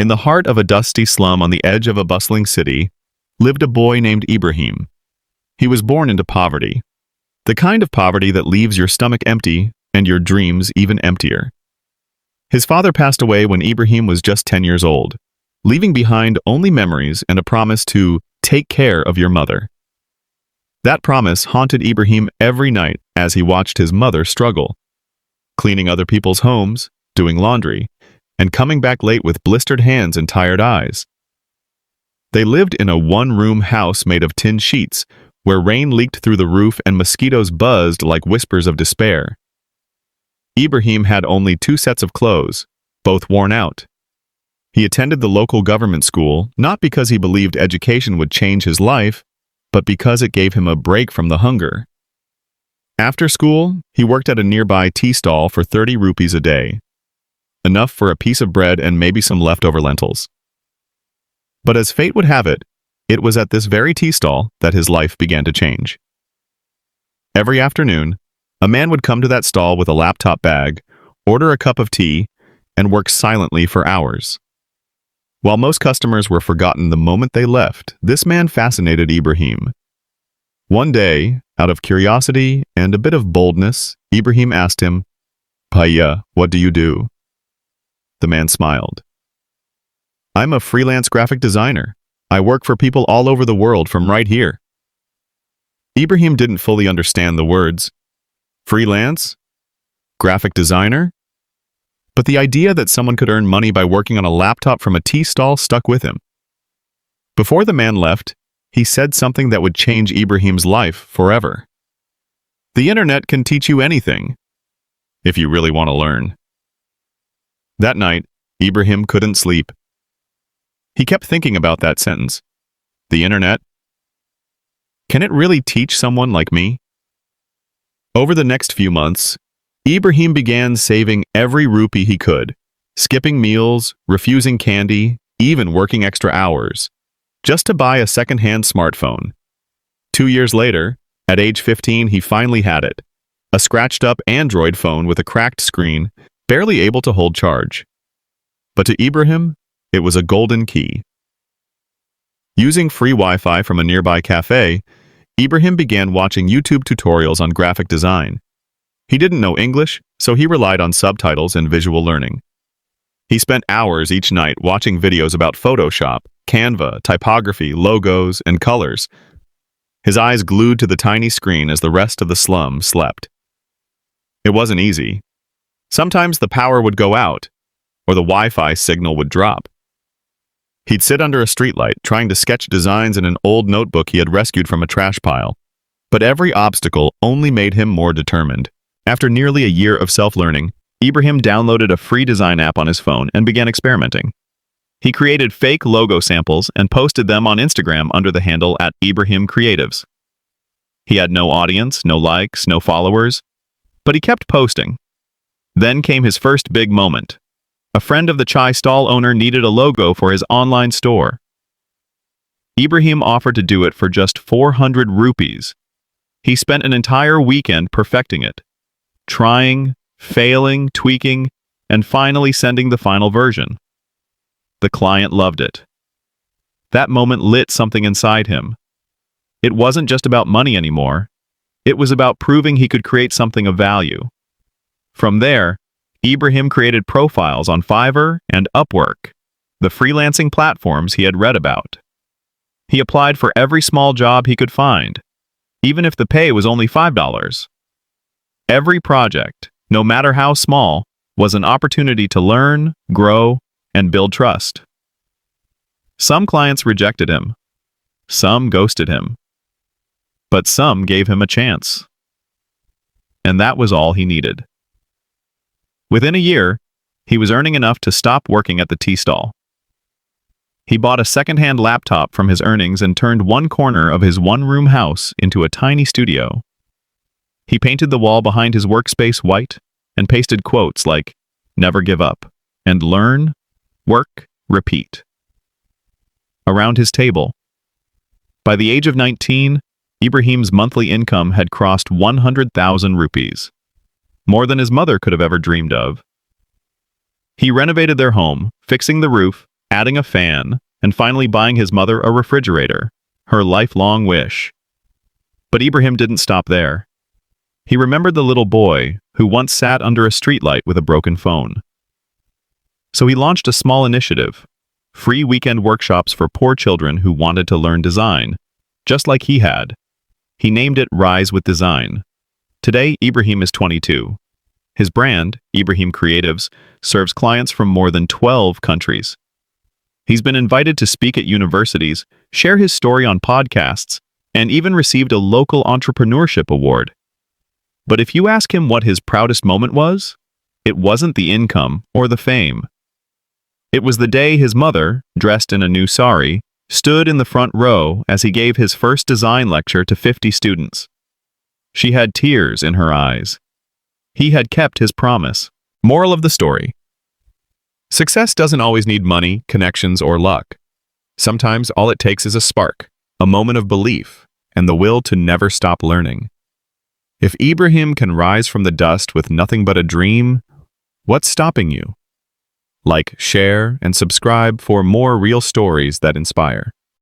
In the heart of a dusty slum on the edge of a bustling city, lived a boy named Ibrahim. He was born into poverty, the kind of poverty that leaves your stomach empty and your dreams even emptier. His father passed away when Ibrahim was just 10 years old, leaving behind only memories and a promise to take care of your mother. That promise haunted Ibrahim every night as he watched his mother struggle, cleaning other people's homes, doing laundry, and coming back late with blistered hands and tired eyes. They lived in a one-room house made of tin sheets, where rain leaked through the roof and mosquitoes buzzed like whispers of despair. Ibrahim had only 2 sets of clothes, both worn out. He attended the local government school, not because he believed education would change his life, but because it gave him a break from the hunger. After school, he worked at a nearby tea stall for 30 rupees a day, enough for a piece of bread and maybe some leftover lentils. But as fate would have it, it was at this very tea stall that his life began to change. Every afternoon, a man would come to that stall with a laptop bag, order a cup of tea, and work silently for hours. While most customers were forgotten the moment they left, this man fascinated Ibrahim. One day, out of curiosity and a bit of boldness, Ibrahim asked him, "Bhaiya, what do you do?" The man smiled. "I'm a freelance graphic designer. I work for people all over the world from right here." Ibrahim didn't fully understand the words. Freelance? Graphic designer? But the idea that someone could earn money by working on a laptop from a tea stall stuck with him. Before the man left, he said something that would change Ibrahim's life forever. The internet can teach you anything, if you really want to learn. That night, Ibrahim couldn't sleep. He kept thinking about that sentence. The internet? Can it really teach someone like me? Over the next few months, Ibrahim began saving every rupee he could, skipping meals, refusing candy, even working extra hours, just to buy a second-hand smartphone. 2 years later, at age 15, he finally had it, a scratched-up Android phone with a cracked screen, barely able to hold charge. But to Ibrahim, it was a golden key. Using free Wi-Fi from a nearby cafe, Ibrahim began watching YouTube tutorials on graphic design. He didn't know English, so he relied on subtitles and visual learning. He spent hours each night watching videos about Photoshop, Canva, typography, logos, and colors, his eyes glued to the tiny screen as the rest of the slum slept. It wasn't easy. Sometimes the power would go out, or the Wi-Fi signal would drop. He'd sit under a streetlight, trying to sketch designs in an old notebook he had rescued from a trash pile. But every obstacle only made him more determined. After nearly a year of self-learning, Ibrahim downloaded a free design app on his phone and began experimenting. He created fake logo samples and posted them on Instagram under the handle @IbrahimCreatives. He had no audience, no likes, no followers, but he kept posting. Then came his first big moment. A friend of the chai stall owner needed a logo for his online store. Ibrahim offered to do it for just 400 rupees. He spent an entire weekend perfecting it, trying, failing, tweaking, and finally sending the final version. The client loved it. That moment lit something inside him. It wasn't just about money anymore. It was about proving he could create something of value. From there, Ibrahim created profiles on Fiverr and Upwork, the freelancing platforms he had read about. He applied for every small job he could find, even if the pay was only $5. Every project, no matter how small, was an opportunity to learn, grow, and build trust. Some clients rejected him. Some ghosted him. But some gave him a chance. And that was all he needed. Within a year, he was earning enough to stop working at the tea stall. He bought a second-hand laptop from his earnings and turned one corner of his one-room house into a tiny studio. He painted the wall behind his workspace white and pasted quotes like, "Never give up," and "Learn, work, repeat" around his table. By the age of 19, Ibrahim's monthly income had crossed 100,000 rupees. More than his mother could have ever dreamed of. He renovated their home, fixing the roof adding a fan, and finally buying his mother a refrigerator, her lifelong wish. But Ibrahim didn't stop there. He remembered the little boy who once sat under a streetlight with a broken phone. So he launched a small initiative, free weekend workshops for poor children who wanted to learn design, just like he had. He named it Rise with Design. Today, Ibrahim is 22. His brand, Ibrahim Creatives, serves clients from more than 12 countries. He's been invited to speak at universities, share his story on podcasts, and even received a local entrepreneurship award. But if you ask him what his proudest moment was, it wasn't the income or the fame. It was the day his mother, dressed in a new sari, stood in the front row as he gave his first design lecture to 50 students. She had tears in her eyes. He had kept his promise. Moral of the story: success doesn't always need money, connections, or luck. Sometimes all it takes is a spark, a moment of belief, and the will to never stop learning. If Ibrahim can rise from the dust with nothing but a dream, what's stopping you? Like, share, and subscribe for more real stories that inspire.